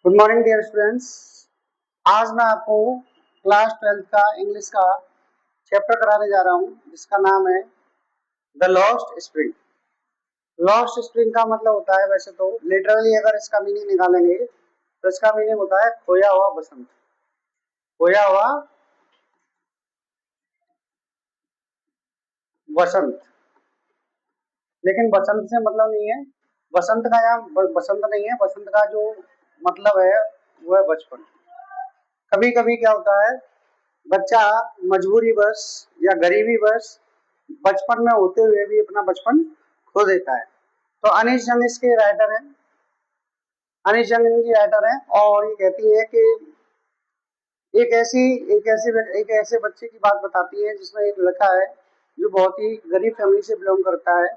Good morning dear students. आज मैं आपको क्लास 12th का इंग्लिश का चैप्टर कराने जा रहा हूँ जिसका नाम है the lost spring. Lost spring का मतलब होता है, वैसे तो लिटरली अगर इसका मीनिंग निकालेंगे तो इसका मीनिंग होता है खोया हुआ बसंत। खोया हुआ बसंत, लेकिन बसंत से मतलब नहीं है। बसंत का यहाँ बसंत नहीं है, बसंत का जो मतलब है वो है बचपन। कभी कभी क्या होता है, बच्चा मजबूरी बस या गरीबी बस बचपन में होते हुए भी अपना बचपन खो देता है। तो अनीश जंग इसके राइटर हैं, अनीश जंग इनकी राइटर हैं और ये कहती है कि एक ऐसे बच्चे की बात बताती है जिसमें एक लड़का है जो बहुत ही गरीब फैमिली से बिलोंग करता है,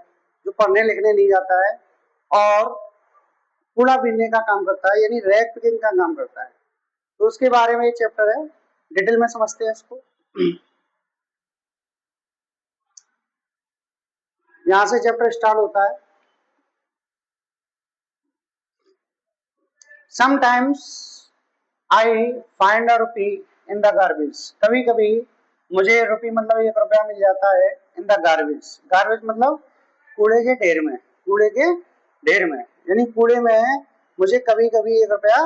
जो पढ़ने लिखने नहीं जाता है और कूड़ा बीनने का काम करता है, यानी रैग पिकिंग का काम करता है। तो उसके बारे में एक चैप्टर है, डिटेल में समझते हैं इसको। यहाँ से चैप्टर स्टार्ट होता है। Sometimes I find a rupee in the garbage. कभी कभी मुझे रुपी मतलब 1 रुपया मिल जाता है इन द गार्बेज। गार्बेज मतलब कूड़े के ढेर में, कूड़े के ढेर में यानी कूड़े में मुझे कभी कभी 1 रुपया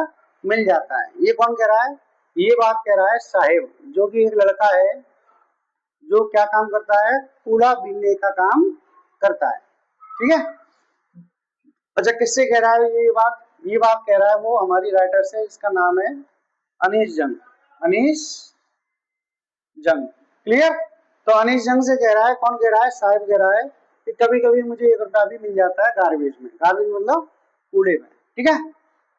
मिल जाता है। ये कौन कह रहा है? ये बात कह रहा है साहिब, जो कि एक लड़का है जो क्या काम करता है, कूड़ा बीनने का काम करता है। ठीक है। अच्छा, किससे कह रहा है ये बात? ये बात कह रहा है वो हमारी राइटर से, इसका नाम है अनीश जंग। अनीश जंग, क्लियर? तो अनीश जंग से कह रहा है, कौन कह रहा है? साहिब कह रहा है कि कभी कभी मुझे 1 रुपया भी मिल जाता है गार्बेज में। गार्बेज मतलब कूड़े में। ठीक है।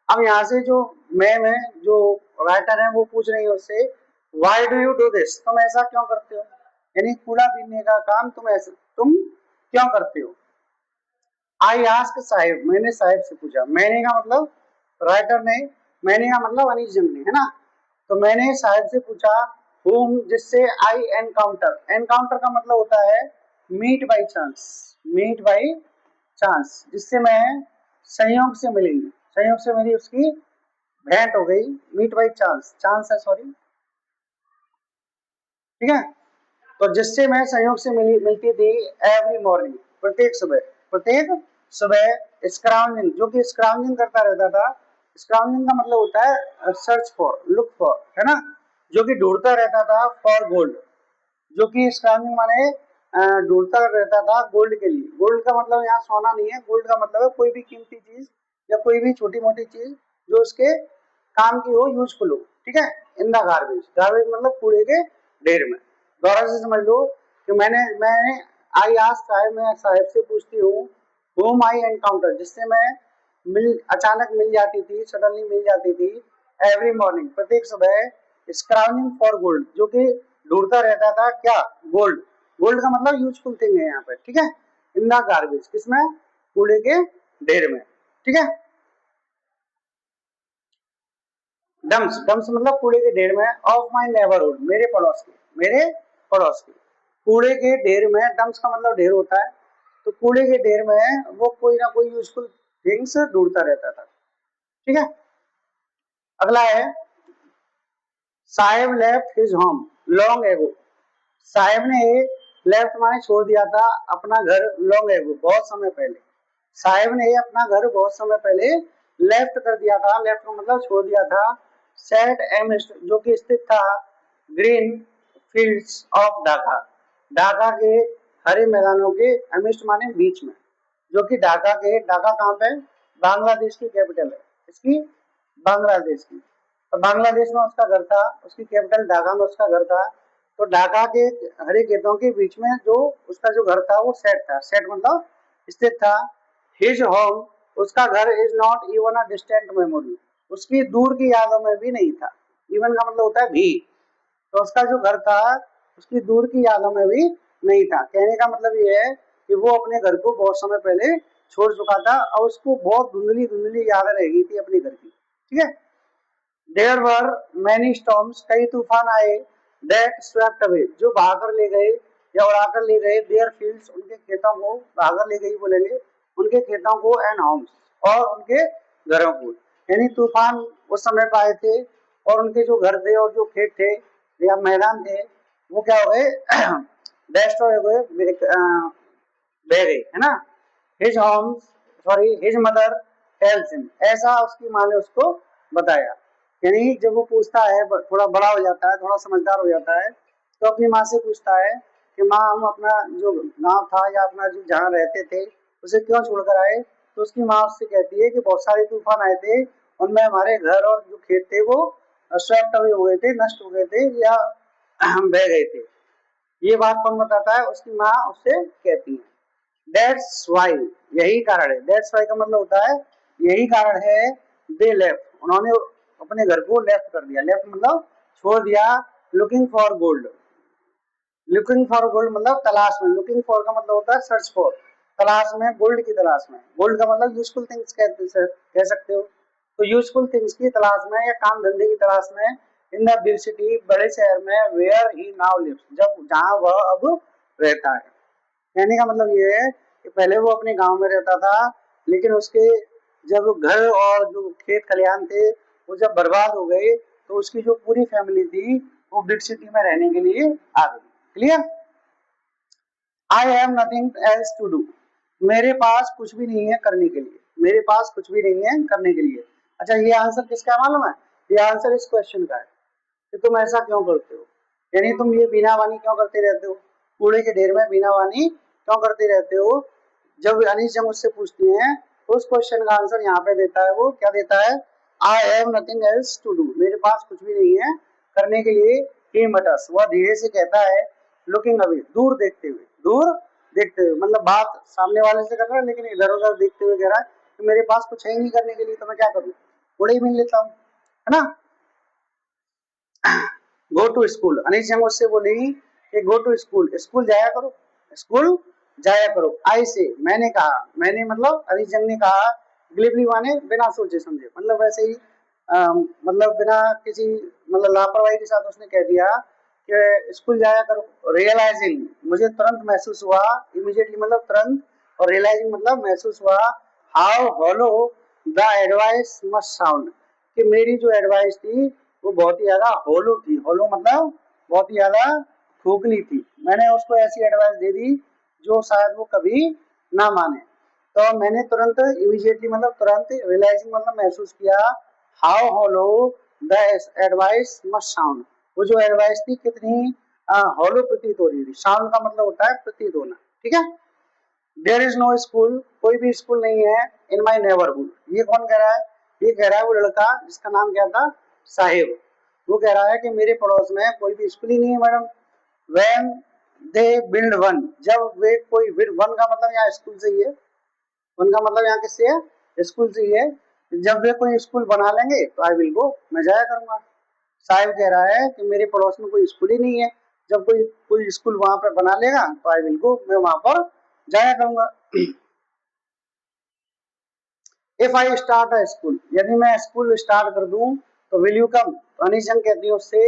अब यहाँ से जो मैम है, जो राइटर है, वो पूछ रही है उससे, why do you do this? तुम ऐसा क्यों करते हो? यानी कूड़ा बीनने का काम तुम क्यों करते हो? आई आस्क साहिब, मैंने साहिब से पूछा। मैंने का मतलब राइटर ने, मैंने का मतलब अनीश जंग ने, है ना। तो मैंने साहिब से पूछा whom, जिससे आई एनकाउंटर। एनकाउंटर का मतलब होता है meet by chance, meet by chance, जिससे मैं संयोग से मिली, संयोग से मेरी उसकी भेंट हो गई। मीट बाई चांस, चांस है सॉरी, ठीक है। तो जिससे मैं संयोग से मिलती थी एवरी मॉर्निंग, प्रत्येक सुबह, प्रत्येक सुबह स्क्राउंजिंग, जो कि स्क्राउंजिंग करता रहता था। स्क्राउंजिंग का मतलब होता है सर्च फॉर, लुक फॉर, है ना। जो कि ढूंढता रहता था फॉर गोल्ड, जो कि स्क्राउंजिंग माने ढूंढता रहता था गोल्ड के लिए। गोल्ड का मतलब यहाँ सोना नहीं है, गोल्ड का मतलब है कोई भी कीमती चीज या कोई भी छोटी मोटी चीज जो उसके काम की हो, यूजफुल हो। ठीक है। इन द गार्बेज, गार्बेज मतलब कूड़े के ढेर में। दोबारा से समझ लो कि मैंने आई आस्क साहिब, मैं साहिब से पूछती हूँ होम आई एनकाउंटर, जिससे मैं अचानक मिल जाती थी, सडनली मिल जाती थी एवरी मॉर्निंग, प्रत्येक सुबह स्क्राउजिंग फॉर गोल्ड, जो कि ढूंढता रहता था क्या? गोल्ड। गोल्ड का मतलब यूजफुल थिंग है यहाँ पे। ठीक है। इन द गार्बेज, किसमें? कूड़े के ढेर में। ठीक है। डम्स, डम्स मतलब कूड़े के ढेर में। ऑफ माई नेबरहुड, मेरे पड़ोस के, मेरे पड़ोस के। कूड़े के ढेर में, डम्स का मतलब ढेर होता है, तो कूड़े के ढेर में वो कोई ना कोई यूजफुल थिंग्स ढूंढता रहता था। ठीक है। अगला है साहेब left his home long ago. साहेब ने लेफ्ट माने छोड़ दिया था अपना घर, लॉन्ग एगो बहुत समय पहले। साहेब ने अपना घर बहुत समय पहले लेफ्ट कर दिया था। लेफ्ट का मतलब छोड़ दिया था। सेट एमिस्ट, जो कि स्थित था green fields of Dhaka, Dhaka के हरे मैदानों के, एमिस्ट माने बीच में, जो कि ढाका के, ढाका कहाँ पे? बांग्लादेश की कैपिटल है इसकी, बांग्लादेश की। तो बांग्लादेश में उसका घर था, उसकी कैपिटल ढाका में उसका घर था। तो ढाका के हरे खेतों के बीच में जो उसका जो घर था वो सेट था। सेट मतलब स्थित था। हिज होम, उसका घर, is not even a distant memory, उसकी दूर की यादों में भी नहीं था। इवन का मतलब होता है भी। तो उसका जो घर था उसकी दूर की यादों में भी नहीं था। कहने का मतलब ये है कि वो अपने घर को बहुत समय पहले छोड़ चुका था और उसको बहुत धुंधली धुंधली यादें रह गई थी अपने घर की। ठीक है। देयर वर मैनी स्टॉर्म्स, कई तूफान आए, दैट स्वेप्ट अवे, जो बहाकर ले गए या उड़ाकर ले गए, देयर फील्ड्स, उनके खेतों को, बहाकर ले गई बोलेंगे, उनके खेतों को, एंड होम्स, और उनके घरों को। यानी तूफान उस समय पे आए थे और उनके जो घर थे और जो खेत थे या मैदान थे वो क्या हो गए डिस्ट्रॉय हो गए, बह गए, है ना। His home sorry his mother tells him, ऐसा उसकी माँ ने उसको बताया। यानी जब वो पूछता है, थोड़ा बड़ा हो जाता है, थोड़ा समझदार हो जाता है, तो अपनी माँ से पूछता है कि माँ हम अपना जो गांव था या अपना जो जहाँ रहते थे उसे क्यों छोड़कर आए। तो उसकी माँ उससे कहती है कि बहुत सारे तूफान आए थे, उनमें हमारे घर और जो खेत थे वो स्वेप्ट अवे हो गए थे, नष्ट हो गए थे या बह गए थे। ये बात कौन बताता है, उसकी माँ उससे कहती है। दैट्स वाई, यही कारण है। दैट्स वाई का मतलब होता है यही कारण है। दे लेफ्ट, उन्होंने अपने घर को लेफ्ट कर दिया। लेफ्ट मतलब छोड़ दिया। Looking for gold, looking for gold मतलब तलाश में। लुकिंग फॉर का मतलब होता है सर्च फॉर, तलाश में, गोल्ड की तलाश में। गोल्ड का मतलब यूजफुल थिंग्स कह सकते हो। तो यूजफुल थिंग्स की तलाश में या काम धंधे की तलाश में इन द बिग सिटी, बड़े शहर में, वेयर ही नाउ लिव्स, जब जहां वह अब रहता है। कहने का मतलब ये है कि पहले वो अपने गांव में रहता था, लेकिन उसके जब घर और जो खेत खलिहान थे वो जब बर्बाद हो गए तो उसकी जो पूरी फैमिली थी वो बिग सिटी में रहने के लिए आ गई। Clear. I have nothing else to do, मेरे पास कुछ भी नहीं है करने के लिए, मेरे पास कुछ भी नहीं है करने के लिए। अच्छा, ये आंसर किसका है मालूम है? ये आंसर इस क्वेश्चन का है कि तुम ऐसा क्यों करते हो, यानी तुम ये बीनावानी क्यों करते रहते हो, कूड़े के ढेर में बीनावानी क्यों करते रहते हो। जब अनीश जब मुझसे पूछती हैं तो उस क्वेश्चन का आंसर यहाँ पे देता है, वो क्या देता है, I have nothing else to do, मेरे पास कुछ भी नहीं है करने के लिए। ही मटर्स, वह धीरे से कहता है, लुकिंग अवे, दूर देखते हुए, दूर देखते हुए मतलब बात सामने वाले से कर रहा है लेकिन इधर उधर देखते हुए कह रहा है कि मेरे पास कुछ है ही नहीं करने के लिए, तो मैं क्या करूँ, कूड़े ही मिल लेता हूँ, है ना। गो टू स्कूल, अनिश जंग उससे बोली कि गो टू स्कूल, स्कूल जाया करो, स्कूल जाया करो। आई से, मैंने कहा, मैंने मतलब अनिश जंग ने कहा, डिलीवरी माने बिना सोचे समझे, मतलब वैसे ही मतलब बिना किसी मतलब लापरवाही के साथ उसने कह दिया कि स्कूल जाया करो। रियलाइजिंग, मुझे तुरंत महसूस हुआ, इमीडिएटली मतलब तुरंत, और रियलाइजिंग मतलब महसूस हुआ, how hollow the advice must sound, कि मेरी जो एडवाइस थी वो बहुत ही ज्यादा होलो थी। होलो मतलब बहुत ही ज्यादा खोखली थी। मैंने उसको ऐसी एडवाइस दे दी जो शायद वो कभी ना माने। तो मैंने तुरंत, इमीडिएटली मतलब तुरंत, रियलाइजिंग मतलब महसूस किया, how hollow the advice must sound, वो जो एडवाइस थी कितनी होलो प्रतीत हो रही थी। साउंड का मतलब होता है प्रतीत होना, ठीक है। देयर इज नो स्कूल, कोई भी स्कूल नहीं है, इन माई नेबरहुड, ये कौन कह रहा है, ये कह रहा है वो लड़का जिसका नाम क्या था, साहिब। वो कह रहा है कि मेरे पड़ोस में कोई भी स्कूल ही नहीं है madam. When they build one, जब वे कोई, वन का मतलब यहाँ स्कूल से ही है, वन का मतलब यहाँ किससे है, स्कूल से ही है। जब वे कोई स्कूल बना लेंगे तो आई विल गो, मैं जाया करूंगा। साहिब कह रहा है कि मेरे पड़ोस में कोई स्कूल ही नहीं है, जब कोई कोई स्कूल वहां पर बना लेगा तो आई विल गो, मैं वहां पर जाया करूंगा। If I start a school, यदि मैं स्कूल स्टार्ट कर दूं तो विल यू कम, तो अनिश जंग कहती है उससे,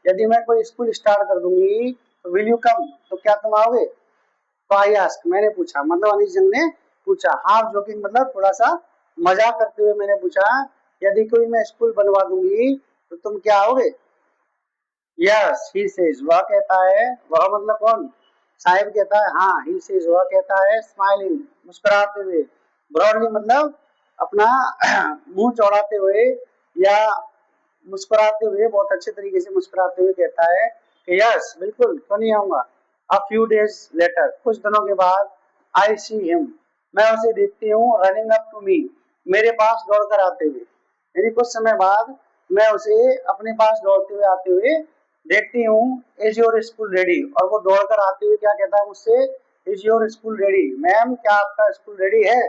यदि मैं कोई स्कूल स्टार्ट कर दूंगी तो विल यू कम, तो क्या तुम आओगे। तो आई आस्क, मैंने पूछा, मतलब अनिश जंग ने पूछा, हाफ जोकिंग मतलब थोड़ा सा मजाक करते हुए मैंने पूछा, यदि कोई मैं स्कूल बनवा दूंगी तो तुम क्या आओगे। यस ही सेज, वह कहता है, वह मतलब कौन, साहिब कहता है, हाँ, ही सेज वह कहता है, स्माइलिंग मुस्कुराते हुए, ब्रॉडली मतलब अपना मुंह चौड़ाते हुए या मुस्कुराते हुए, बहुत अच्छे तरीके से मुस्कुराते हुए कहता है कि यस बिल्कुल क्यों नहीं आऊंगा। अ फ्यू डेज लेटर, कुछ दिनों के बाद, आई सी हिम, मैं उसे देखती हूँ, रनिंग अप टू मी, मेरे पास दौड़कर आते हुए, यानी कुछ समय बाद मैं उसे अपने पास दौड़ते हुए आते हुए देखती हूँ। इज योर स्कूल रेडी, और वो दौड़कर आते हुए क्या कहता है मुझसे, is your school ready, ma'am क्या आपका स्कूल रेडी है।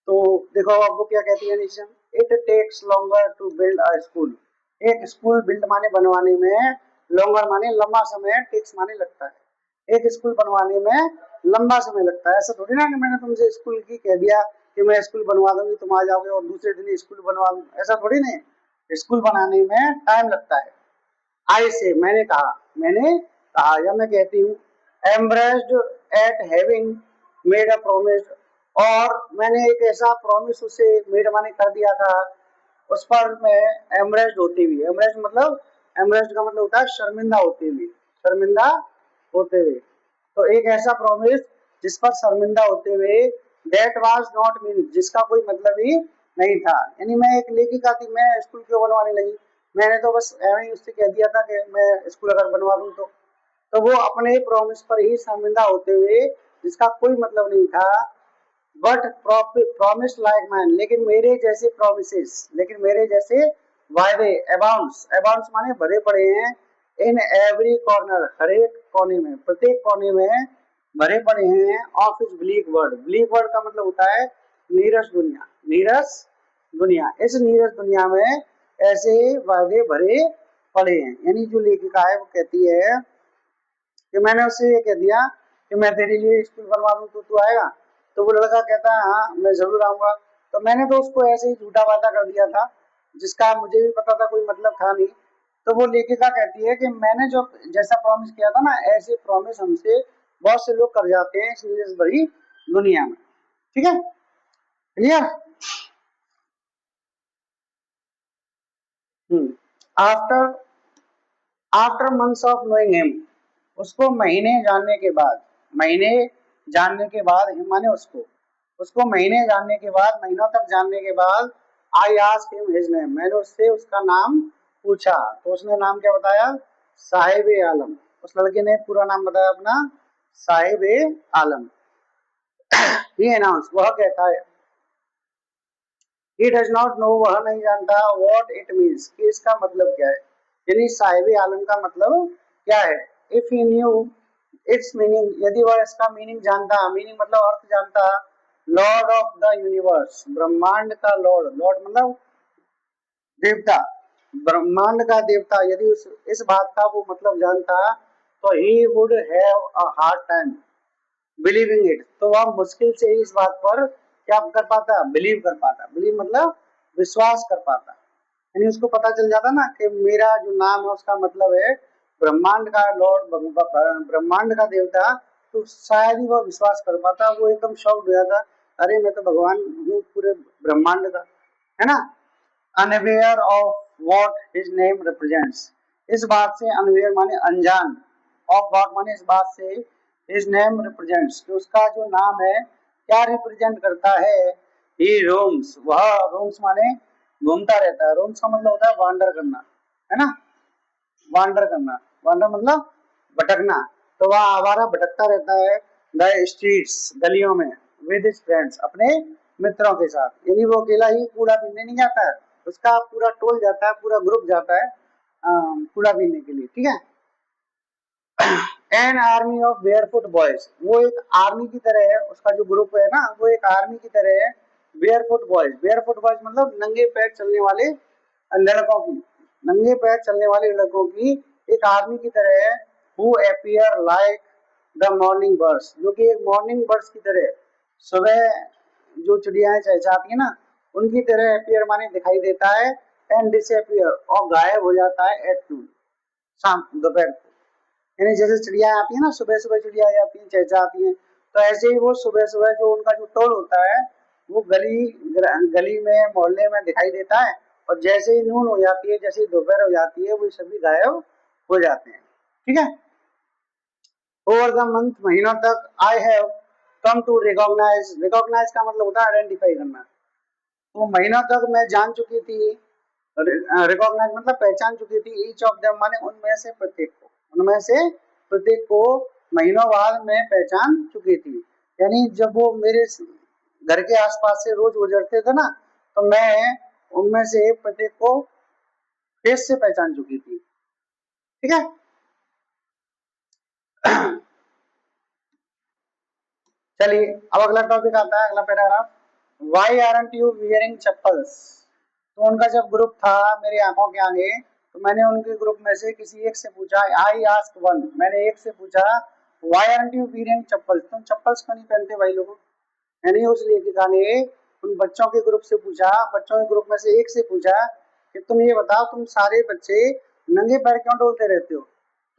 तो देखो अब वो क्या कहती है Nisha, it takes longer to build a school, एक स्कूल बिल्ड माने बनवाने में, लॉन्गर माने लंबा समय, टेक्स माने लगता है, एक स्कूल बनवाने में लंबा समय लगता है। ऐसा थोड़ी ना कि मैंने तुमसे स्कूल की कह दिया कि मैं स्कूल बनवा दूंगी तुम आ जाओगे और दूसरे दिन स्कूल बनवा दूंगी, ऐसा थोड़ी नहीं, स्कूल बनाने में टाइम लगता है। आई से, मैंने कहा या मैं कहती हूँ, embraced eight having made a promise, और मैंने एक ऐसा प्रॉमिस उसे मेड माने कर दिया था, उस पर मैं एमरेस्ड होती हुई, एमरेस्ड मतलब, एमरेस्ड का मतलब होता है शर्मिंदा होते हुए, शर्मिंदा होते हुए। तो एक ऐसा प्रॉमिस जिस पर शर्मिंदा होते हुए, दैट वाज नॉट मीन, जिसका कोई मतलब ही नहीं था। यानी मैं एक लेखिका थी, मैं स्कूल क्यों बनवाने लगी, मैंने तो बस एवं ही उससे कह दिया था कि मैं स्कूल अगर बनवा दूं तो वो अपने प्रॉमिस पर ही शर्मिंदा होते हुए, जिसका कोई मतलब नहीं था, बट प्रॉमिस लाइक मैन, लेकिन मेरे जैसे प्रोमिसेस, लेकिन मेरे जैसे वायदे, अबाउंड्स, अबाउंड्स माने भरे पड़े हैं, इन एवरी कॉर्नर, हर एक कोने में, प्रत्येक कोने में भरे पड़े हैं, ऑफ इस ब्लीक वर्ड, ब्लीक वर्ड का मतलब होता है नीरस दुनिया, नीरस दुनिया, इस नीरस दुनिया में ऐसे वायदे भरे पड़े हैं। यानी जो लेखिका है वो कहती है कि मैंने उससे ये कह दिया कि मैं तेरे लिए स्कूल बनवा दूं तो तू आएगा, तो वो लड़का कहता है हाँ मैं जरूर आऊंगा। तो मैंने तो उसको ऐसे ही झूठा वादा कर दिया था, जिसका मुझे भी पता था कोई मतलब था नहीं। तो वो लेखिका कहती है कि मैंने जो जैसा प्रॉमिस किया था ना, ऐसे प्रॉमिस हमसे बहुत से लोग कर जाते हैं इस नीरस भरी दुनिया में। ठीक है, clear. After after months of knowing him, उसको महीने जानने के बाद, महीने जानने के बाद, हिम माने उसको, उसको महीने जानने के बाद, महीनों तक जानने के बाद, I asked him his name, मैंने उससे उसका नाम पूछा, तो उसने नाम क्या बताया, साहिब आलम। उस लड़के ने पूरा नाम बताया अपना, साहिब आलम। ही अनाउंस, वह कहता है, ही डज नॉट नो, वह नहीं जानता, व्हाट इट मींस, कि इसका मतलब क्या है, यानी साहिब आलम का मतलब क्या है। If he new it's meaning, यदि वह इसका मीनिंग जानता, मीनिंग मतलब अर्थ जानता, लॉर्ड ऑफ द यूनिवर्स, ब्रह्मांड का लॉर्ड, लॉर्ड मतलब देवता, ब्रह्मांड का देवता, यदि इस बात का वो मतलब जानता, तो he would have a hard time believing it, तो वह मुश्किल से ही इस बात पर क्या कर पाता, बिलीव कर पाता, बिलीव मतलब विश्वास कर पाता। यानी उसको पता चल जाता ना कि मेरा जो नाम है उसका मतलब है ब्रह्मांड का लॉर्ड, ब्रह्मांड का देवता, तो शायद ही वह विश्वास कर पाता, वो एकदम शॉक्ड हो जाता, अरे मैं तो भगवान हूँ पूरे ब्रह्मांड का, है ना। Unaware of what his name represents, इस बात से, अनअवेयर माने अनजान, ऑफ व्हाट माने इस बात से, हिज नेम रिप्रेजेंट्स, कि उसका जो नाम है क्या रिप्रेजेंट करता है। ही रोम्स, वह रोम्स माने घूमता रहता है, रोम्स का मतलब होता है वांडर करना, है ना, वांडर करना, वांडर मतलब भटकना, तो वह आवारा भटकता रहता है द स्ट्रीट्स, गलियों में, विद हिज फ्रेंड्स, अपने मित्रों के साथ। यानी वो अकेला ही कूड़ा पीने नहीं जाता है, उसका पूरा टोल जाता है, पूरा ग्रुप जाता है कूड़ा पीने के लिए, ठीक है। An army of barefoot boys, वो एक आर्मी की तरह है, उसका जो ग्रुप है ना वो एक आर्मी की तरह है। बेयरफुट बॉयज, बेयरफुट बॉयज मतलब नंगे पैर चलने वाले लड़कों की, नंगे पैर चलने वाले लड़कों की एक आर्मी की तरह है। Who appear like the morning birds, जो कि एक मॉर्निंग बर्ड्स की तरह, सुबह जो चिड़ियाएं चहचहाती है ना उनकी तरह अपीयर माने दिखाई देता है, एंड डिसअपीयर और गायब हो जाता है एट नून, शाम दोपहर को। यानी जैसे चिड़िया आती है ना, सुबह सुबह चिड़िया आती है चहचहाती है, तो ऐसे ही वो सुबह सुबह जो उनका जो टोल होता है वो गली गली में मोहल्ले में दिखाई देता है, और जैसे ही नून हो जाती है, जैसे ही दोपहर हो जाती है, वो सभी गायब हो जाते हैं, ठीक है। ओवर द मंथ, महीनों तक, I have come to recognise, recognise का मतलब होता है आइडेंटिफाई करना, तो महीनों तक मैं जान चुकी थी, रिकॉग्नाइज मतलब पहचान चुकी थी, ईच ऑफ देम माने उनमें से प्रत्येक को, उनमें से प्रत्येक को महीनों बाद मैं पहचान चुकी थी। यानी जब वो मेरे घर के आसपास से रोज गुजरते थे ना, तो मैं उनमें से प्रत्येक को फेस से पहचान चुकी थी, ठीक है। चलिए अब अगला टॉपिक आता है, अगला paragraph, why aren't you wearing chappals. तो उनका जब ग्रुप था मेरी आंखों के आगे, तो मैंने उनके ग्रुप में से किसी एक से पूछा, आई आस्क वन, मैंने एक से पूछा, why aren't you wearing chappals, तुम चप्पल्स क्यों नहीं पहनते भाई लोगों। यानी उस लेखिका ने उन बच्चों के ग्रुप से पूछा, बच्चों के ग्रुप में से एक से पूछा कि तुम ये बताओ, तुम सारे बच्चे नंगे पैर क्यों डोलते रहते हो,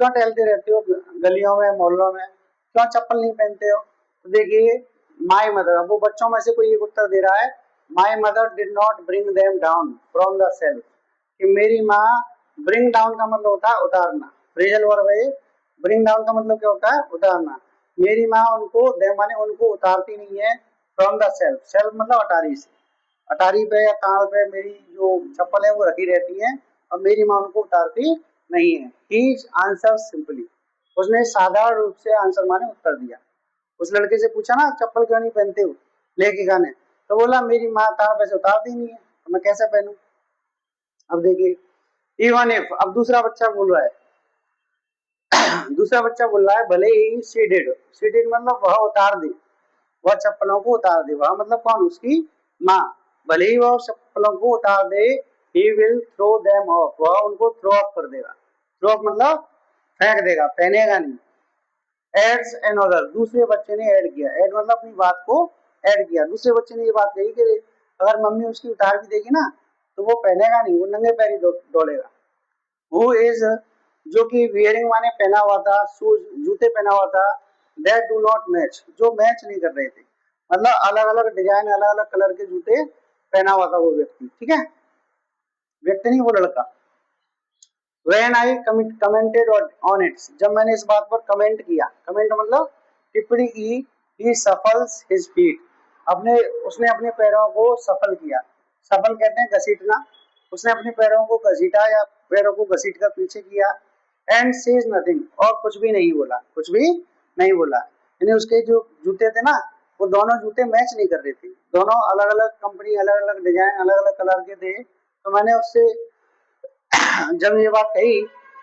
क्यों टहलते रहते हो गलियों में मोहल्लों में, क्यों चप्पल नहीं पहनते हो। तो देखिए माई मदर, अब वो बच्चों में से कोई एक उत्तर दे रहा है my mother did not bring them down from the self, कि मेरी माँ, ब्रिंग डाउन का मतलब होता है उतारना, फ्रेजल वर्ब है। ब्रिंग डाउन का मतलब क्या होता है? उतारना। मेरी माँ उनको, दे माने उनको उतारती नहीं है, फ्रॉम द सेल्फ, सेल्फ मतलब अटारी से, अटारी पे या ताड़ पे मेरी जो चप्पल है वो रखी रहती है और मेरी माँ उनको उतारती नहीं है। ही आंसर सिंपली, उसने साधारण रूप से आंसर माने उत्तर दिया। उस लड़के से पूछा ना चप्पल क्यों नहीं पहनते हो लेके गाने, तो बोला मेरी माँ ताड़ पे से उतारती नहीं है तो मैं कैसे पहनूं। अब देखिए इवन इफ, अब दूसरा बच्चा बोल रहा है दूसरा बच्चा बोल रहा है भले ही शी डिड मतलब वह उतार दे, वह चप्पलों को उतार दे, वह मतलब कौन? उसकी माँ। भले ही वह चप्पलों को उतार दे, he will throw them off, वह उनको थ्रो ऑफ कर देगा। थ्रो ऑफ मतलब फेंक देगा, पहनेगा नहीं। एड्स एनदर, दूसरे बच्चे ने ऐड किया, ऐड मतलब अपनी बात को ऐड किया। दूसरे बच्चे ने ये बात कही कि अगर मम्मी उसकी उतार भी देगी ना तो वो पहनेगा नहीं, वो नंगे पैर ही दौड़ेगा। हु इज, जो कि वियरिंग माने पहना हुआ था, शूज जूते पहना हुआ था, दैट डू नॉट मैच, जो मैच नहीं कर रहे थे, मतलब अलग अलग डिजाइन अलग अलग कलर के जूते पहना हुआ था वो व्यक्ति, ठीक है, व्यक्ति नहीं वो लड़का। When I commented on it, जब मैंने इस बात पर कमेंट किया, कमेंट मतलब टिप्पणी की, he shuffles his feet, अपने उसने अपने पैरों को सफल किया, सफल कहते हैं घसीटना, उसने अपने पैरों को घसीटा या पैरों को घसीट कर पीछे किया। एंड सेज नथिंग, और कुछ भी नहीं बोला, कुछ भी नहीं बोला। यानी उसके जो जूते थे ना वो दोनों जूते मैच नहीं कर रहे थे, दोनों अलग अलग कंपनी अलग अलग डिजाइन अलग अलग कलर के थे। तो मैंने उससे जब ये बात कही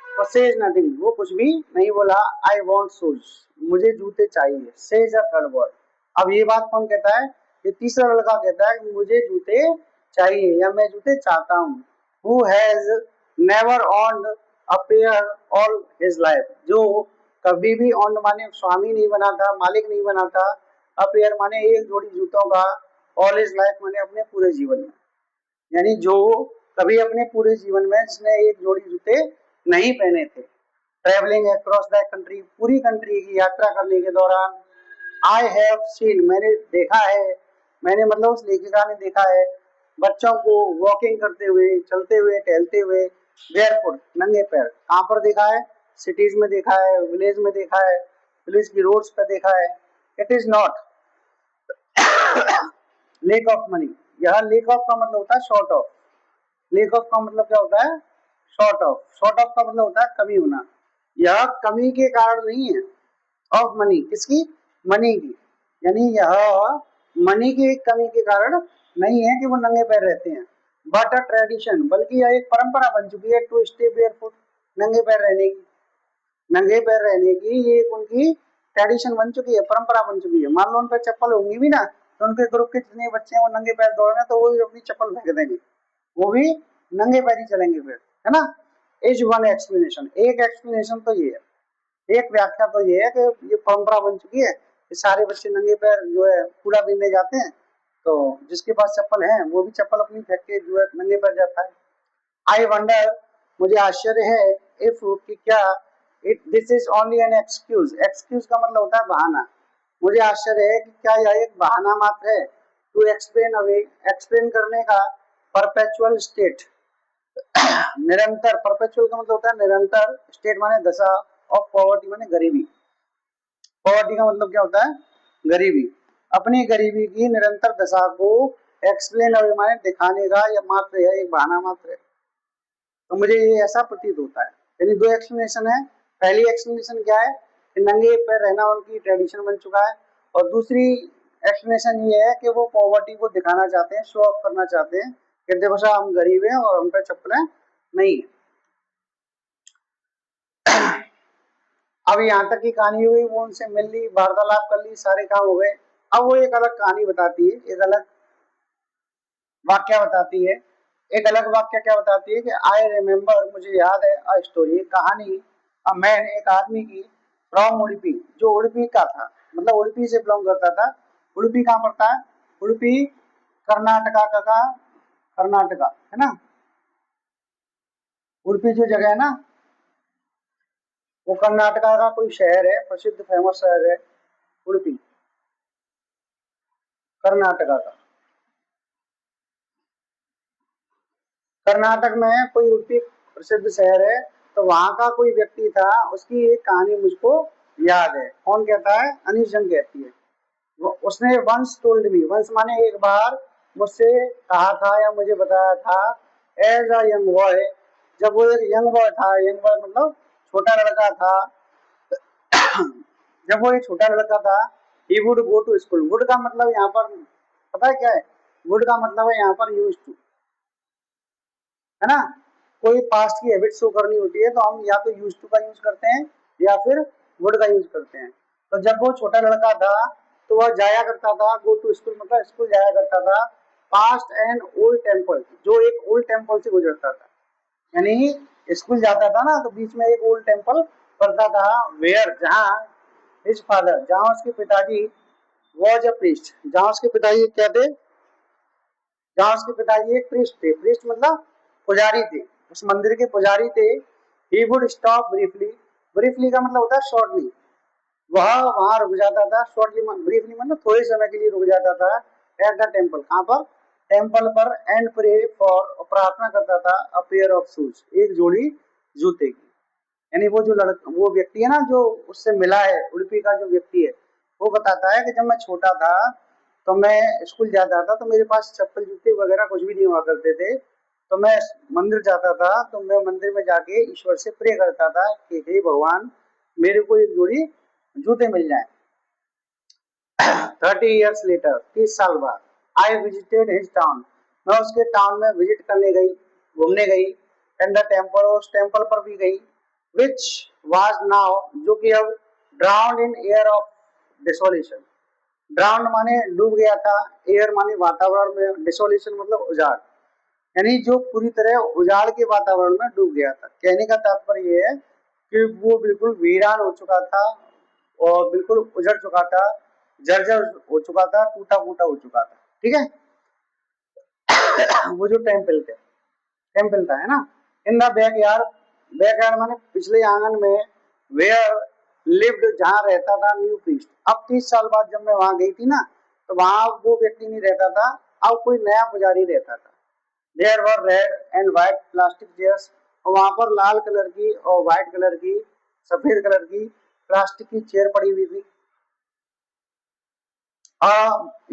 तो सेज नथिंग, वो कुछ भी नहीं बोला। आई वॉन्ट शूज, मुझे जूते चाहिए। सेज अ थर्ड वर्ड, अब ये बात कौन कहता है? ये तीसरा लड़का कहता है कि मुझे जूते चाहिए या मैं जूते चाहता हूँ। Who has never owned a pair all his life, जो कभी भी ओन्ड माने स्वामी नहीं बना था, मालिक नहीं बना था। अ पेयर माने एक जोड़ी जूतों का, ऑल हिज लाइफ माने अपने पूरे जीवन में, यानी जो कभी अपने पूरे जीवन में जिसने एक जोड़ी जूते नहीं पहने थे। ट्रेवलिंग अक्रॉस द कंट्री, पूरी कंट्री की यात्रा करने के दौरान। आई हैव सीन, मैंने देखा है, मैंने मतलब उस लेखिका ने देखा है बच्चों को वॉकिंग करते हुए, चलते हुए, टहलते हुए, बेयरफुट, नंगे पैर। कहाँ पर देखा है? सिटीज में देखा है, विलेज में देखा है, विलेज की रोड्स पर देखा है। It is not lake of money, यह लेक ऑफ का मतलब होता है शॉर्ट ऑफ, लेक ऑफ का मतलब क्या होता है? शॉर्ट ऑफ, शॉर्ट ऑफ का मतलब होता है कमी होना। यह कमी के कारण नहीं है, ऑफ मनी, किसकी? मनी की, यानी यह मनी की कमी के कारण नहीं है कि वो नंगे पैर रहते हैं। बट अ ट्रेडिशन, बल्कि यह एक परंपरा बन चुकी है, टू स्टे बेयरफुट, नंगे पैर रहने की, नंगे पैर रहने की ये एक उनकी ट्रेडिशन बन चुकी है, परंपरा बन चुकी है। मान लो उन पर चप्पल होंगी भी ना तो उनके ग्रुप के जितने बच्चे हैं वो नंगे पैर दौड़ रहे हैं तो वो भी अपनी चप्पल फेंक देंगे, वो भी नंगे पैर ही चलेंगे फिर, है ना। इज वन एक्सप्लेनेशन, एक एक्सप्लेनेशन तो ये है, एक व्याख्या तो ये है कि ये परंपरा बन चुकी है कि सारे बच्चे नंगे पैर जो है कूड़ा बीनने जाते हैं, तो जिसके पास चप्पल है वो भी चप्पल अपनी फेंक के जो है नंगे पैर जाता है। आई वंडर, मुझे आश्चर्य है, इफ कि क्या, it this is only an excuse, excuse का मतलब होता है बहाना। मुझे आश्चर्य है कि क्या यह एक बहाना मात्र है, टू एक्सप्लेन अवे, एक्सप्लेन करने का, परपेचुअल स्टेट, निरंतर, परपेचुअल का मतलब होता है निरंतर, स्टेट माने दशा, ऑफ पॉवर्टी माने गरीबी, पॉवर्टी का मतलब क्या होता है? गरीबी, अपनी गरीबी की निरंतर दशा को एक्सप्लेन अवे माने दिखाने का या मात्र है, एक बहाना मात्र है। तो मुझे ये ऐसा प्रतीत होता है। यानी दो एक्सप्लेनेशन है, पहली एक्सप्लेनेशन क्या है कि नंगे पैर रहना उनकी ट्रेडिशन बन चुका है, और दूसरी एक्सप्लेनेशन ये है कि वो पॉवर्टी को दिखाना चाहते हैं, शो ऑफ करना चाहते हैं कि देखो साहब हम गरीब हैं और हम पे चप्पलें नहीं है। अब यहाँ तक की कहानी हुई, वो उनसे मिल ली, वार्तालाप कर ली, सारे काम हो गए। अब वो एक अलग कहानी बताती है, एक अलग वाक्य बताती है, एक अलग वाक्य क्या बताती है कि आई रिमेम्बर, मुझे याद है, अ स्टोरी, कहानी, अ मैन, एक आदमी की, फ्रॉम उडुपी, जो उडुपी का था, मतलब उडुपी से बिलोंग करता था। उडुपी कहाँ पड़ता है? उडुपी कर्नाटका का, कर्नाटका है ना, उडुपी जो जगह है ना वो कर्नाटका का कोई शहर है, प्रसिद्ध फेमस शहर है उडुपी, कर्नाटका का। कर्नाटक में कोई उडुपी प्रसिद्ध शहर है, तो वहां का कोई व्यक्ति था, उसकी एक कहानी मुझको याद है। कौन कहता है? अनीश जंग कहती है। उसने वंस टोल्ड मी, वंस माने एक बार मुझसे कहा था या मुझे बताया था, एज अ यंग बॉय, जब वो एक यंग बॉय था, यंग बॉय मतलब छोटा लड़का था, जब वो एक छोटा लड़का था, he would go to school. Would का मतलब यहाँ पर पता है क्या है? वुड का मतलब है यहाँ पर यूज टू, है ना। कोई पास्ट की हैबिट शो करनी होती है तो हम या तो यूज टू का यूज करते हैं या फिर वुड का यूज करते हैं। तो जब वो छोटा लड़का था तो वह जाया करता था, गो टू स्कूल मतलब स्कूल जाया करता था, पास्ट एंड ओल्ड टेम्पल, जो एक ओल्ड टेम्पल से गुजरता था। यानी स्कूल जाता था ना, तो बीच में एक ओल्ड टेम्पल पड़ता था, वेयर, जहाँ हिज फादर, जहाँ उसके पिताजी वॉज अ प्रीस्ट, जहाँ उसके पिताजी क्या थे, जहाँ उसके पिताजी एक प्रीस्ट थे। प्रीस्ट मतलब पुजारी थे, उस मंदिर के पुजारी थे। He would stop briefly, briefly का मतलब होता है शॉर्टली, वह वहां रुक जाता था। शॉर्टली ब्रीफली मतलब थोड़े समय के लिए रुक जाता था। एट द टेम्पल, कहाँ पर? टेम्पल पर। एंड प्रे फॉर, प्रार्थना करता था, अ पेयर ऑफ शूज, एक जोड़ी जूते की। यानी वो जो लड़का, वो व्यक्ति है ना जो उससे मिला है, उडुपी का जो व्यक्ति है, वो बताता है कि जब मैं छोटा था तो मैं स्कूल जाता था, तो मेरे पास चप्पल जूते वगैरह कुछ भी नहीं हुआ करते थे, तो मैं मंदिर जाता था, तो मैं मंदिर में जाके ईश्वर से प्रे करता था कि हे भगवान, मेरे को एक जोड़ी जूते मिल जाए। 30 years लेटर, 30 साल बाद, आई विजिटेड हिज टाउन, मैं उसके टाउन में विजिट करने गई, घूमने गई। एंड द टेम्पल, उस टेम्पल पर भी गई, विच वाज नाउ, जो कि अब drowned in air of dissolution. Drowned माने डूब गया था, एयर माने वातावरण में, डिसोल्यूशन मतलब उजाड़, यानी जो पूरी तरह उजाड़ के वातावरण में डूब गया था। कहने का तात्पर्य ये है कि वो बिल्कुल वीरान हो चुका था और बिल्कुल उजड़ चुका था, जर्जर हो चुका था, टूटा फूटा हो चुका था। ठीक है। वो जो टेम्पल था, है ना। इन द बैकयार्ड, बैकयार्ड माने पिछले आंगन में, वेयर लिव्ड, जहाँ रहता था न्यू प्रीस्ट। अब 30 साल बाद जब मैं वहां गई थी ना, तो वहां वो व्यक्ति नहीं रहता था, अब कोई नया पुजारी रहता था। There were red and white plastic chairs, और वहां पर लाल कलर की और व्हाइट कलर की, सफेद कलर की प्लास्टिक की चेयर पड़ी हुई थी।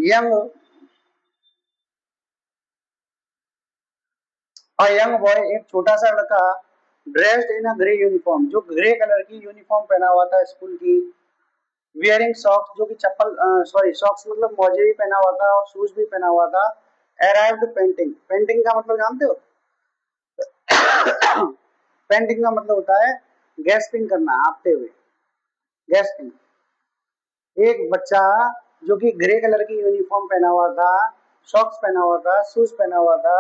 यंग यंग बॉय, एक छोटा सा लड़का, dressed in a grey uniform, जो ग्रे कलर की यूनिफॉर्म पहना हुआ था स्कूल की, वियरिंग सॉक्स, जो कि चप्पल, सॉरी सॉक्स मतलब मोजे भी पहना हुआ था और शूज भी पहना हुआ था। अराइव्ड पेंटिंग, पेंटिंग का मतलब जानते हो? पेंटिंग का मतलब होता है गैस्पिंग करना, हाँफते हुए, गैस्पिंग। एक बच्चा जो कि ग्रे कलर की यूनिफॉर्म पहना हुआ था, सॉक्स पहना हुआ था, शूज पहना हुआ था,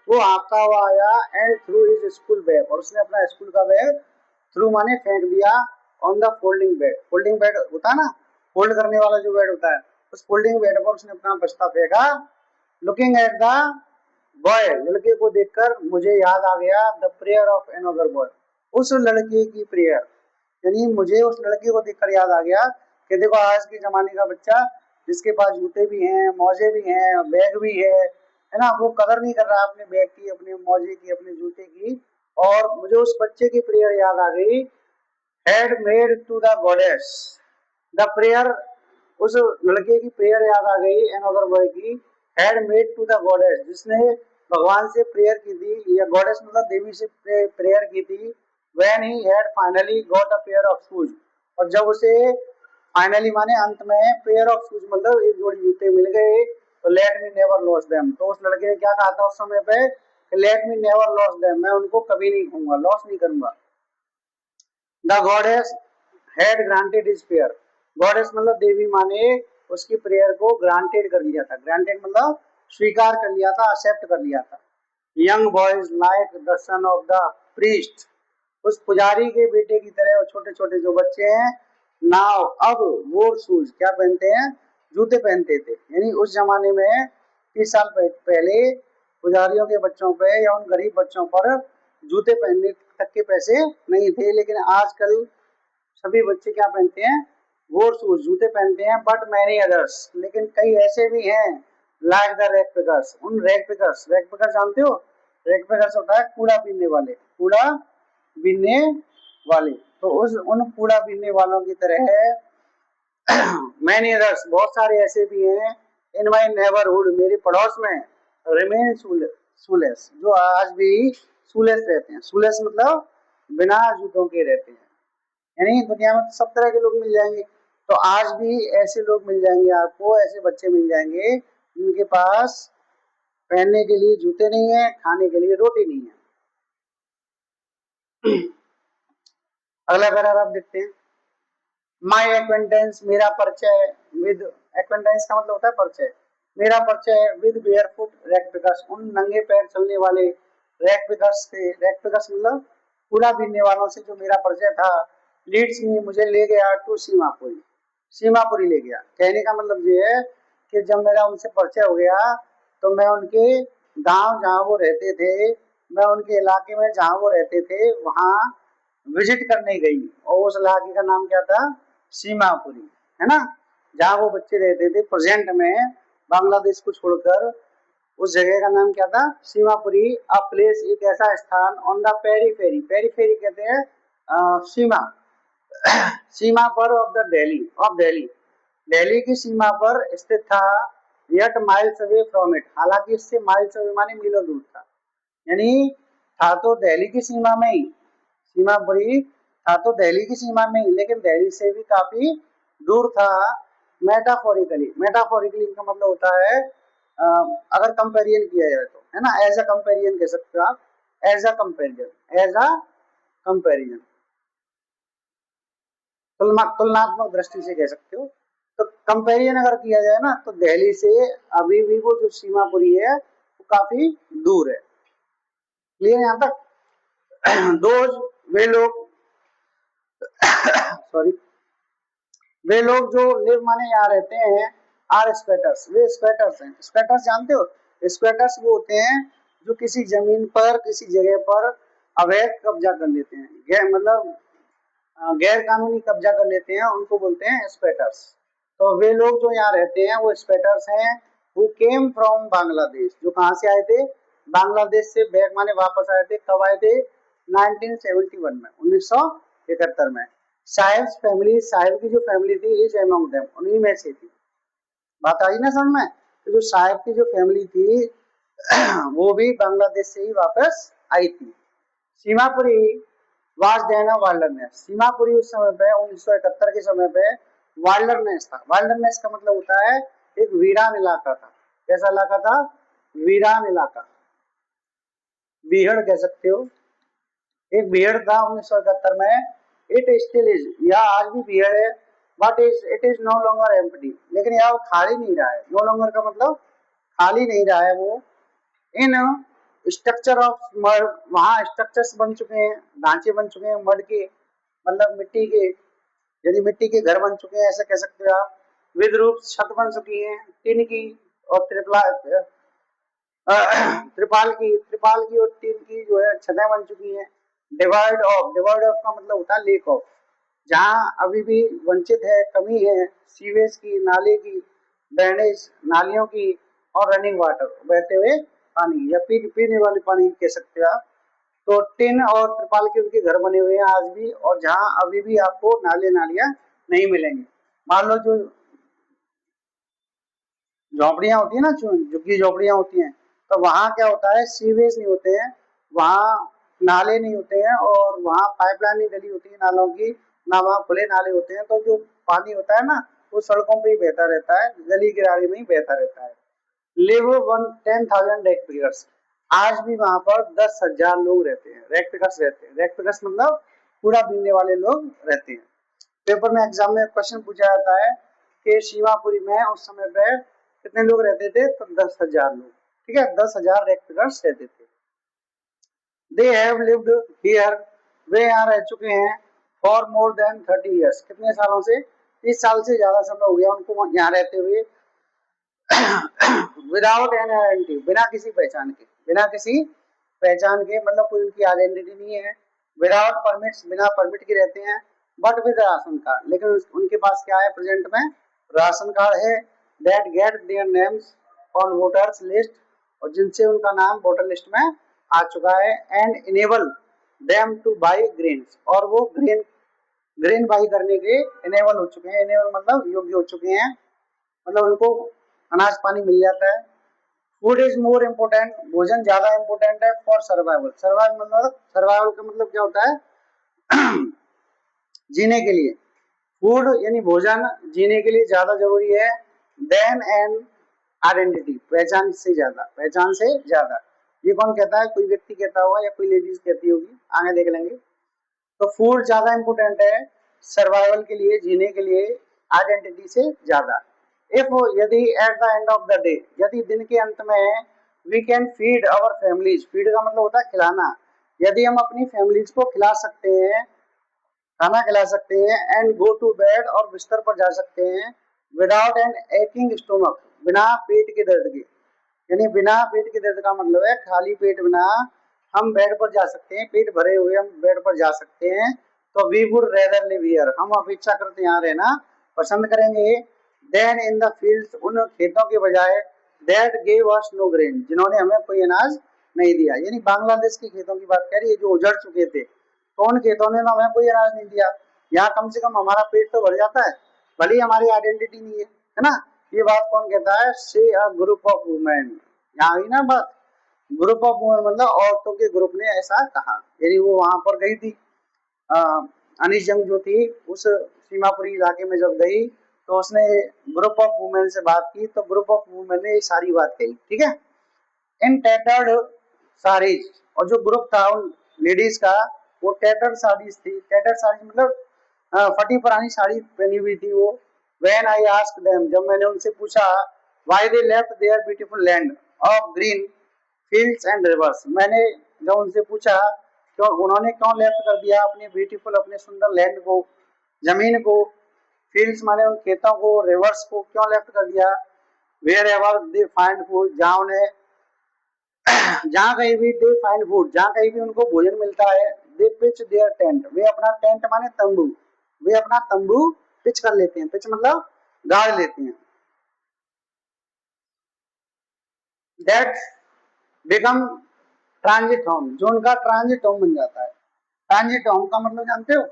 वो हाँफता हुआ आया and through his school bag, और उसने अपना स्कूल का बैग थ्रू माने फेंक दिया, on the folding bed, folding bed होता है ना, फोल्ड करने वाला जो बेड होता है, उस फोल्डिंग बेड पर उसने अपना बस्ता फेंका। लुकिंग एट द बॉय, लड़के को देखकर मुझे याद आ गया, the prayer of another boy, उस लड़के की प्रेयर, यानी मुझे उस लड़के को देखकर याद आ गया कि देखो आज के जमाने का बच्चा, जिसके पास जूते भी हैं, मोजे भी हैं, बैग भी है ना, वो कदर नहीं कर रहा अपने बैग की, अपने मोजे की, अपने जूते की। और मुझे उस बच्चे की प्रेयर याद आ गई, had made to the goddess, the prayer, उस लड़के की प्रेयर याद आ गई, अनदर बॉय की, had made to the goddess, जिसने भगवान से प्रेयर की थी, या गॉडेस मतलब देवी से प्रेयर की थी, when he had finally got a pair of shoes, और जब उसे फाइनली माने अंत में पेयर ऑफ शूज मतलब एक जोड़ी जूते मिल गए, तो let me never loss them, तो उस लड़के ने क्या कहा था उस समय पे, let me never loss them, मैं उनको कभी नहीं कहूंगा, लॉस नहीं करूंगा। The goddess had granted his prayer, goddess मतलब देवी माने उसकी प्रेयर को ग्रांटेड कर लिया था, ग्रांटेड मतलब स्वीकार कर लिया था, एक्सेप्ट कर लिया था। Young boys like the son of the priest, उस पुजारी के बेटे की तरह वो छोटे छोटे जो बच्चे हैं, नाउ अब वो शूज क्या पहनते हैं, जूते पहनते थे। यानी उस जमाने में 30 साल पहले पुजारियों के बच्चों पे या उन गरीब बच्चों पर जूते पहनने तक के पैसे नहीं थे, लेकिन आजकल सभी बच्चे क्या पहनते हैं, वो शूज, जूते पहनते हैं। बट मैनी अदर्स, लेकिन कई ऐसे भी हैं, लाइक द रैग पिकर्स, उन रैग पिकर्स, रैग पिकर जानते हो, रेक्टपेकर्स होता है कूड़ा बीनने वाले, कूड़ा बीनने वाले। तो उन कूड़ा बीनने वालों की तरह मैनी अदर्स, बहुत सारे ऐसे भी हैं इन माई नेबरहुड, मेरे पड़ोस में, रिमेन शूलेस, जो आज भी शूलेस रहते हैं। शूलेस मतलब बिना जूतों के रहते हैं। यानी दुनिया में सब तरह के लोग मिल जाएंगे, तो आज भी ऐसे लोग मिल जाएंगे आपको, ऐसे बच्चे मिल जाएंगे जिनके पास पहनने के लिए जूते नहीं है, खाने के लिए रोटी नहीं है। अगला पैराग्राफ देखते हैं। माई एक्वेंटेंस, मेरा परिचय विद, एक्वेंटेंस का मतलब होता है परिचय, मेरा परिचय विद बेयरफुट रेक्टपिकर्स, उन नंगे पैर चलने वाले रेक्टपिकर्स से, रेक्टपिकर्स मतलब कूड़ा बीनने वालों से जो मेरा परिचय था, लीड्स मी, मुझे ले गया टू सीमापुरी, सीमापुरी ले गया। कहने का मतलब ये है कि जब मेरा उनसे परिचय हो गया तो मैं उनके गांव जहाँ वो रहते थे, मैं उनके इलाके में जहाँ वो रहते थे वहाँ विजिट करने गई, और उस इलाके का नाम क्या था, सीमापुरी, है ना, जहाँ वो बच्चे रहते थे। प्रेजेंट में बांग्लादेश को छोड़कर उस जगह का नाम क्या था, सीमापुरी। अ प्लेस, एक ऐसा स्थान, ऑन द पेरीफेरी, पेरीफेरी कहते हैं सीमा, सीमा पर of the Delhi, of Delhi, Delhi की सीमा पर स्थित था। Yet miles away from it, हालांकि इससे माइल्स अवे माने मीलों दूर था, यानी था तो दिल्ली की सीमा में ही, सीमापुरी था तो दिल्ली की सीमा में ही, लेकिन दिल्ली से भी काफी दूर था। मेटाफोरिकली, मेटाफोरिकली का मतलब होता है अगर कंपेरिजन किया जाए तो, है ना, एज अ कंपेरिजन कह सकते हो आप, as a comparison, as a comparison, तुलनात्मक दृष्टि से कह सकते हो। तो कंपेरिजन अगर किया जाए ना तो दिल्ली से अभी भी वो जो सीमापुरी है वो काफी दूर है। क्लियर यहाँ तक। दोज, वे लोग सॉरी, वे लोग जो लिव माने यहाँ रहते हैं, आर स्क्वेटर्स, वे स्क्वेटर्स हैं। स्क्वेटर्स जानते हो, स्क्वेटर्स वो होते हैं जो किसी जमीन पर, किसी जगह पर अवैध कब्जा कर लेते हैं, मतलब गैर कानूनी कब्जा कर लेते हैं, उनको बोलते हैं स्क्वेटर्स। तो वे लोग जो यहाँ रहते हैं वो स्क्वेटर्स हैं। वो केम फ्रॉम बांग्लादेश, जो कहाँ से आए थे, बांग्लादेश से बैक माने वापस आए थे। कब आए थे, 1971 में, 1971 में। साहिब फैमिली, साहिब की जो फैमिली थी, इज अमंग देम, उन्हीं में से थी। बात आई ना समझ में। तो जो साहिब की जो फैमिली थी वो भी बांग्लादेश से ही वापस आई थी। Seemapuri was then a wilderness, Seemapuri उस समय पे 1971 के समय पे वाइल्डरनेस था। वाइल्डरनेस का मतलब होता है एक वीरान इलाका था। कैसा इलाका था, वीरान इलाका, बीहड़ कह सकते हो, एक बीहड़ था 1971 में। इट स्टिल इज, यह आज भी बीहड़ है, but it is no longer empty, लेकिन यह खाली नहीं रहा है। नो लॉन्गर का मतलब खाली नहीं रहा है वो। इन स्ट्रक्चर ऑफ मड, वहाँ स्ट्रक्चर्स बन चुके हैं, ढांचे बन चुके हैं मड के, मतलब मिट्टी के, यानी मिट्टी के घर बन चुके हैं, ऐसे कह सकते हो आप। विद रूफ, छत बन चुकी है टिन की और त्रिपाल की और टिन की जो है छतें बन चुकी हैं। डिवाइड ऑफ, डिवाइड ऑफ का मतलब होता है लेक ऑफ, जहाँ अभी भी वंचित है, कमी है सीवेज की, नाले की, ड्रेनेज नालियों की, और रनिंग वाटर, बहते हुए पानी, या पीने वाले पानी कह सकते हो आप। तो टिन और त्रिपाल के उनके घर बने हुए हैं आज भी, और जहाँ अभी भी आपको नाले नालियां नहीं मिलेंगे। मान लो जो झोपड़ियां होती है ना, झुग्गी झोपड़ियां होती हैं, तो वहाँ क्या होता है, सीवेज नहीं होते हैं, वहाँ नाले नहीं होते हैं, और वहाँ पाइपलाइन नहीं डली होती है नालों की, ना वहाँ खुले नाले होते हैं। तो जो पानी होता है ना वो सड़कों पे ही बहता रहता है, गली किनारे में ही बहता रहता है। लिव 10,000 रेक्टपिकर्स, आज भी वहां पर 10,000 लोग रहते हैं, रेक्टपिकर्स रहते हैं। रेक्टपिकर्स मतलब कूड़ा बीनने वाले लोग रहते हैं। पेपर में एग्जाम में क्वेश्चन पूछा जाता है कि सीमापुरी में उस समय पे कितने लोग रहते थे, तो 10,000 लोग, ठीक है, 10,000 रेक्टपिकर्स रहते थे। दे हैव लिव्ड हियर, वे यहाँ रह चुके हैं फॉर मोर देन 30 ईयर्स, कितने सालों से, 30 साल से ज्यादा समय हो गया उनको यहाँ रहते हुए। विदाउट एन आइडेंटिटी, बिना किसी पहचान के, बिना किसी पहचान के, मतलब कोई उनकी आइडेंटिटी नहीं है। विदाउट परमिट्स, बिना परमिट के रहते हैं। बट विद राशन कार्ड, लेकिन उनके पास क्या है प्रेजेंट में, राशन कार्ड है। That get their names on voters list, और जिनसे उनका नाम वोटर लिस्ट में आ चुका है, and enable them two by grains, और वो ग्रेन बाई करने के इनेबल हो चुके हैं। इनेबल मतलब योग्य हो चुके हैं, मतलब उनको अनाज पानी मिल जाता है। फूड इज मोर इम्पोर्टेंट, भोजन ज्यादा इम्पोर्टेंट है फॉर सर्वाइवल। सर्वाइवल का मतलब क्या होता है? जीने के लिए। फूड यानी भोजन जीने के लिए ज्यादा जरूरी है देन एन आइडेंटिटी, पहचान से ज्यादा, पहचान से ज्यादा। ये कौन कहता है? कोई व्यक्ति कहता होगा या कोई लेडीज कहती होगी, आगे देख लेंगे। तो फूड ज्यादा इम्पोर्टेंट है सर्वाइवल के लिए, जीने के लिए, आइडेंटिटी से ज्यादा। इफ यदि at the end of the day, यदि दिन के अंत में we can feed our families, feed का मतलब होता है खिलाना, यदि हम अपनी फैमिलीज को खिला सकते हैं, खाना खिला सकते हैं, एंड गो टू बेड, और बिस्तर पर जा सकते हैं, विदाउट एन एकिंग स्टोमक, बिना पेट के दर्द के, यानी बिना पेट के दर्द का मतलब है खाली पेट बिना हम बेड पर जा सकते हैं, पेट भरे हुए हम बेड पर जा सकते हैं, तो we would rather live here, हम अपेक्षा करते यहाँ रहना पसंद करेंगे, देन इन द फील्ड्स, उन खेतों के बजाय, that gave us know grain, जिन्होंने हमें कोई अनाज नहीं दिया। यानी बांग्लादेश के खेतों की बात कह रही है जो उजड़ चुके थे, तो उन खेतों ने तो हमें कोई अनाज नहीं दिया, यहाँ कम से कम हमारा पेट तो भर जाता है, भले ही हमारी आइडेंटिटी नहीं है ना। ये बात कौन कहता है? से अ ग्रुप ऑफ वुमेन, यहाँ हुई ना बात, ग्रुप ऑफ वुमेन मतलब औरतों के ग्रुप ने ऐसा कहा, यानी वो वहां पर गई थी, अनिश जंग जो थी उस सीमापुरी इलाके में जब गई तो उसने ग्रुप ऑफ वुमेन से बात की, तो ग्रुप ऑफ वुमेन ने ये सारी बात कही, ठीक है। इन टैटर्ड साड़ीज, और जो ग्रुप था उन लेडीज का वो टैटर्ड साड़ीज थी। टैटर्ड साड़ीज मतलब फटी पुरानी साड़ी पहनी हुई थी वो। व्हेन आई आस्क्ड देम, जब मैंने उनसे पूछा, why they left their beautiful land of green fields and rivers, मैंने जब उनसे पूछा तो उन्होंने क्यों लेफ्ट कर दिया अपने ब्यूटीफुल, अपने सुंदर लैंड को, जमीन को, फील्ड्स माने उन खेतों को, रिवर्स को क्यों लेफ्ट कर दिया, wherever they find food, जहाँ उन्हें जहाँ कहीं भी दे फाइंड फूड, जहाँ कहीं भी उनको भोजन मिलता है, दे पिच देयर टेंट, वे अपना टेंट माने तंबू, वे अपना तंबू पिच कर लेते हैं, पिच मतलब गाड़ लेते हैं। दैट बिकम ट्रांजिट होम, जो उनका ट्रांजिट होम बन जाता है। ट्रांजिट होम का मतलब जानते हो?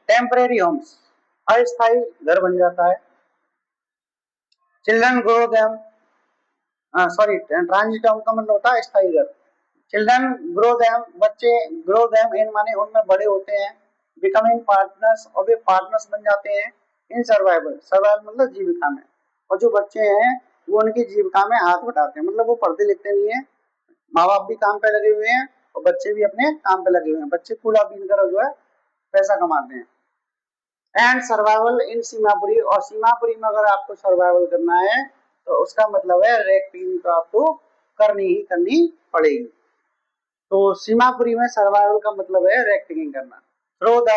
टेम्परेरी होम्स, अस्थायी घर बन जाता है। Children grow them, sorry, transit home का मतलब होता है अस्थायी घर। चिल्ड्रन ग्रो देम, बच्चे ग्रो देम इन माने उनमें बड़े होते हैं, बिकमिंग पार्टनर्स, और वे पार्टनर्स बन जाते हैं इन सर्वाइवल, सर्वाइवल मतलब जीविका में, और जो बच्चे हैं वो उनकी जीविका में हाथ बटाते हैं, मतलब वो पढ़ते लिखते नहीं है, माँ बाप भी काम पे लगे हुए हैं और बच्चे भी अपने काम पे लगे हुए हैं, बच्चे कूड़ा बीन कर जो है पैसा कमाते हैं। एंड सर्वाइवल इन सीमापुरी, और सीमापुरी में अगर आपको सर्वाइवल करना है तो उसका मतलब है रेक पिकिंग तो आपको करनी ही करनी पड़ेगी। तो सीमापुरी में सर्वाइवल का मतलब है रेक पिकिंग करना। थ्रू द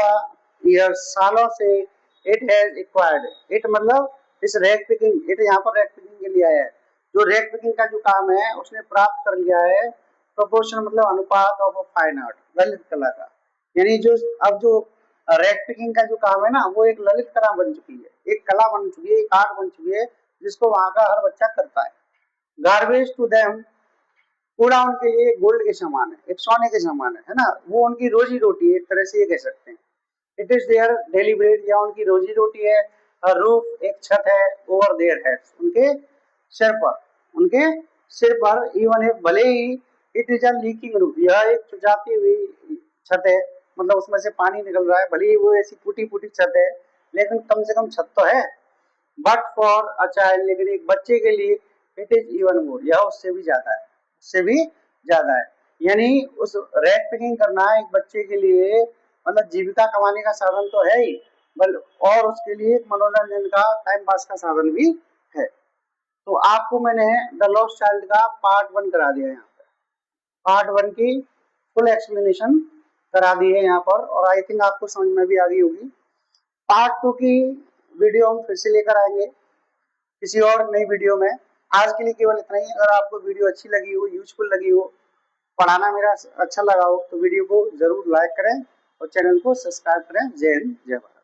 ईयर्स, सालों से, इट हैज एक्वायर्ड, इट मतलब इस रेक पिकिंग, इट यहाँ पर रेक पिकिंग के लिए आया है, जो रेक पिकिंग का जो काम है उसने प्राप्त कर लिया है प्रोपोर्शन मतलब अनुपात ऑफ फाइन आर्ट, ललित कला का। यानी जो अब जो रेक पिकिंग का जो काम है ना वो एक ललित कला बन चुकी है, एक कला बन चुकी है, एक आर्ट बन चुकी है जिसको वहां का हर बच्चा करता है। गार्बेज टू देम, कूड़ा उनके लिए गोल्ड के समान है, एक सोने के समान है ना, वो उनकी रोजी रोटी है, एक तरह से ये कह सकते हैं। It is their daily bread, या उनकी रोजी रोटी है। रूफ, एक छत है, ओवर देयर हेड्स, उनके सिर पर, उनके सिर पर, इवन है भले ही it is a leaking roof, यह एक चुचाती हुई छत है, मतलब उसमें से पानी निकल रहा है, भले ही वो ऐसी टूटी फूटी छत है लेकिन कम से कम छत तो है। बट फॉर अ चाइल्ड, लेकिन एक बच्चे के लिए इट इज इवन मोर, यह उससे भी ज्यादा है, उससे भी ज्यादा है। यानी उस रैक पिकिंग करना एक बच्चे के लिए मतलब जीविका कमाने का साधन तो है ही, बल और उसके लिए एक मनोरंजन का, टाइम पास का साधन भी है। तो आपको मैंने द लॉस्ट चाइल्ड का पार्ट 1 करा दिया, यहाँ पे पार्ट 1 की फुल एक्सप्लेनेशन करा दी है यहाँ पर, और आई थिंक आपको समझ में भी आ गई होगी। पार्ट 2 की वीडियो हम फिर से लेकर आएंगे किसी और नई वीडियो में। आज के लिए केवल इतना ही। अगर आपको वीडियो अच्छी लगी हो, यूजफुल लगी हो, पढ़ाना मेरा अच्छा लगा हो तो वीडियो को जरूर लाइक करें और चैनल को सब्सक्राइब करें। जय हिंद, जय भारत।